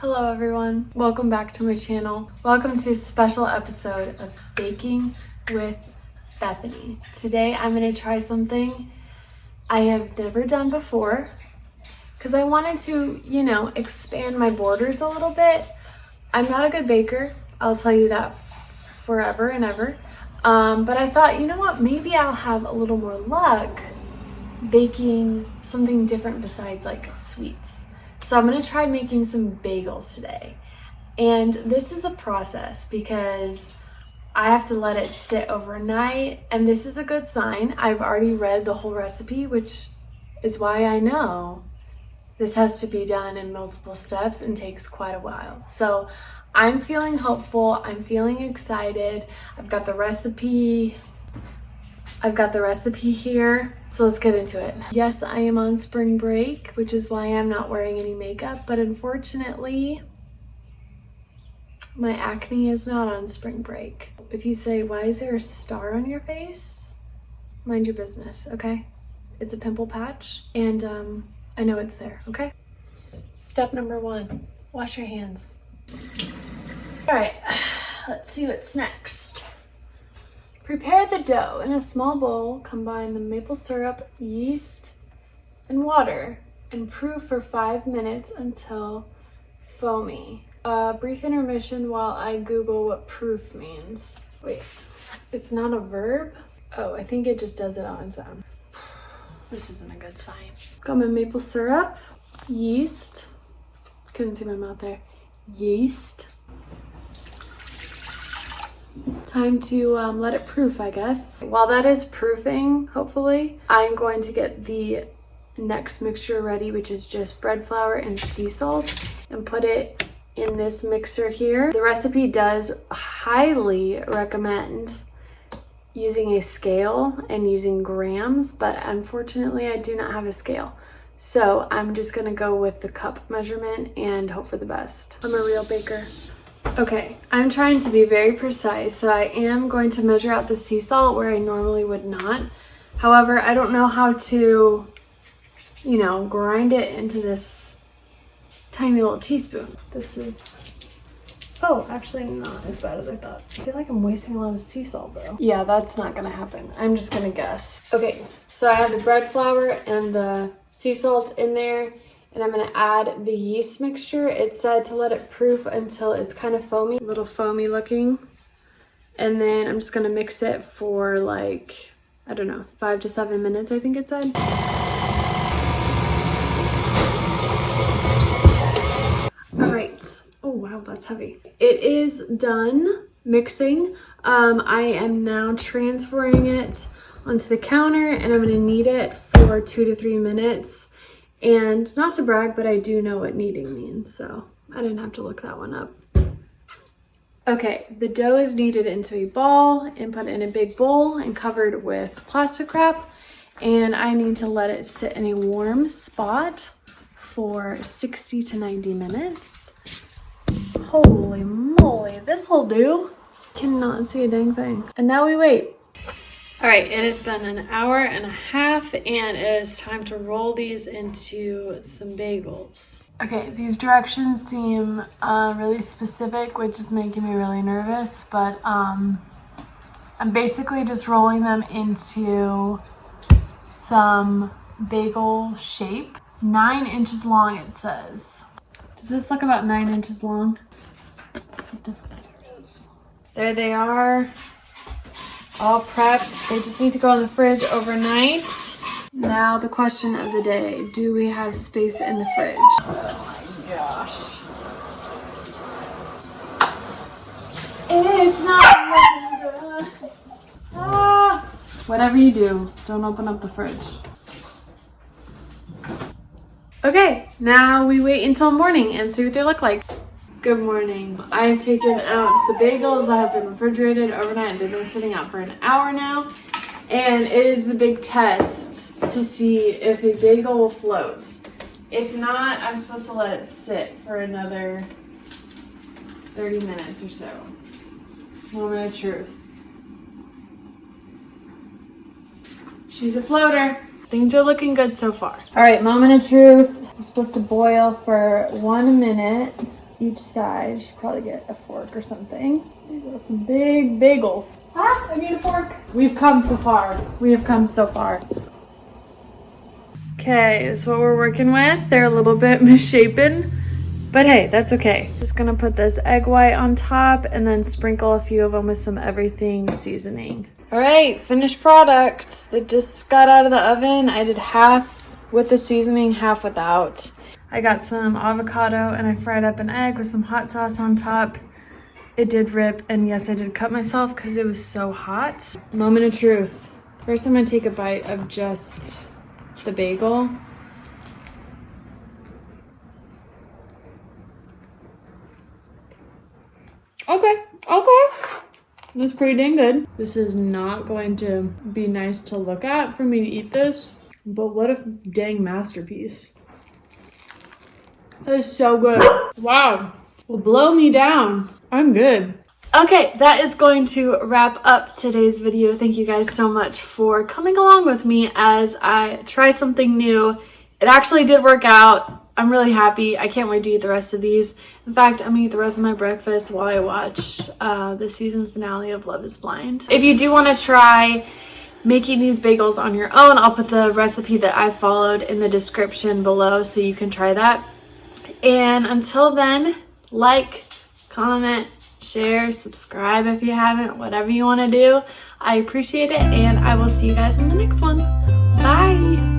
Hello everyone, welcome back to my channel. Welcome to a special episode of Baking with Bethany. Today I'm going to try something I have never done before because I wanted to, expand my borders a little bit. I'm not a good baker, I'll tell you that forever and ever. But I thought, you know what, maybe I'll have a little more luck baking something different besides like sweets. So I'm going to try making some bagels today. And this is a process because I have to let it sit overnight, and this is a good sign. I've already read the whole recipe, which is why I know this has to be done in multiple steps and takes quite a while. So I'm feeling hopeful, I'm feeling excited. I've got the recipe here, so let's get into it. Yes, I am on spring break, which is why I'm not wearing any makeup, but unfortunately, my acne is not on spring break. If you say, why is there a star on your face? Mind your business, okay? It's a pimple patch, and I know it's there, okay? Step number 1, wash your hands. All right, let's see what's next. Prepare the dough. In a small bowl, combine the maple syrup, yeast, and water, and proof for 5 minutes until foamy. Brief intermission while I Google what proof means. Wait, it's not a verb? Oh, I think it just does it on its own. This isn't a good sign. Got my maple syrup, yeast. Couldn't see my mouth there. Yeast. Time to let it proof, I guess. While that is proofing, hopefully, I'm going to get the next mixture ready, which is just bread flour and sea salt, and put it in this mixer here. The recipe does highly recommend using a scale and using grams, but unfortunately I do not have a scale. So I'm just gonna go with the cup measurement and hope for the best. I'm a real baker. Okay, I'm trying to be very precise, so I am going to measure out the sea salt where I normally would not. However, I don't know how to, grind it into this tiny little teaspoon. This is, actually not as bad as I thought. I feel like I'm wasting a lot of sea salt though. Yeah, that's not gonna happen. I'm just gonna guess. Okay, so I have the bread flour and the sea salt in there. And I'm gonna add the yeast mixture. It said to let it proof until it's kind of foamy, a little foamy looking. And then I'm just gonna mix it for 5 to 7 minutes, I think it said. All right, oh wow, that's heavy. It is done mixing. I am now transferring it onto the counter, and I'm gonna knead it for 2 to 3 minutes. And not to brag, but I do know what kneading means, so I didn't have to look that one up. Okay, the dough is kneaded into a ball and put in a big bowl and covered with plastic wrap. And I need to let it sit in a warm spot for 60 to 90 minutes. Holy moly, this'll do. Cannot see a dang thing. And now we wait. All right, it has been an hour and a half, and it is time to roll these into some bagels. Okay, these directions seem really specific, which is making me really nervous, but I'm basically just rolling them into some bagel shape. 9 inches long, it says. Does this look about 9 inches long? What's the difference? There it is. There they are. All prepped. They just need to go in the fridge overnight. Now the question of the day, do we have space in the fridge? Oh my gosh. It's not looking good. Ah. Whatever you do, don't open up the fridge. Okay, now we wait until morning and see what they look like. Good morning. I have taken out the bagels that have been refrigerated overnight. They've been sitting out for an hour now. And it is the big test to see if a bagel will float. If not, I'm supposed to let it sit for another 30 minutes or so. Moment of truth. She's a floater. Things are looking good so far. All right, moment of truth. I'm supposed to boil for 1 minute. each side. You should probably get a fork or something. There you go, some big bagels. Ah, I need a fork. We've come so far. We have come so far. Okay, this is what we're working with. They're a little bit misshapen, but hey, that's okay. Just gonna put this egg white on top and then sprinkle a few of them with some everything seasoning. All right, finished products. They just got out of the oven. I did half with the seasoning, half without. I got some avocado and I fried up an egg with some hot sauce on top. It did rip, and yes, I did cut myself because it was so hot. Moment of truth. First, I'm gonna take a bite of just the bagel. Okay. That's pretty dang good. This is not going to be nice to look at for me to eat this, but what a dang masterpiece. That is so good. Wow. Will blow me down. I'm good. Okay, that is going to wrap up today's video. Thank you guys so much for coming along with me as I try something new. It actually did work out. I'm really happy. I can't wait to eat the rest of these. In fact, I'm gonna eat the rest of my breakfast while I watch the season finale of Love is Blind. If you do want to try making these bagels on your own, I'll put the recipe that I followed in the description below so you can try that. And until then, like, comment, share, subscribe if you haven't, whatever you want to do. I appreciate it, and I will see you guys in the next one. Bye!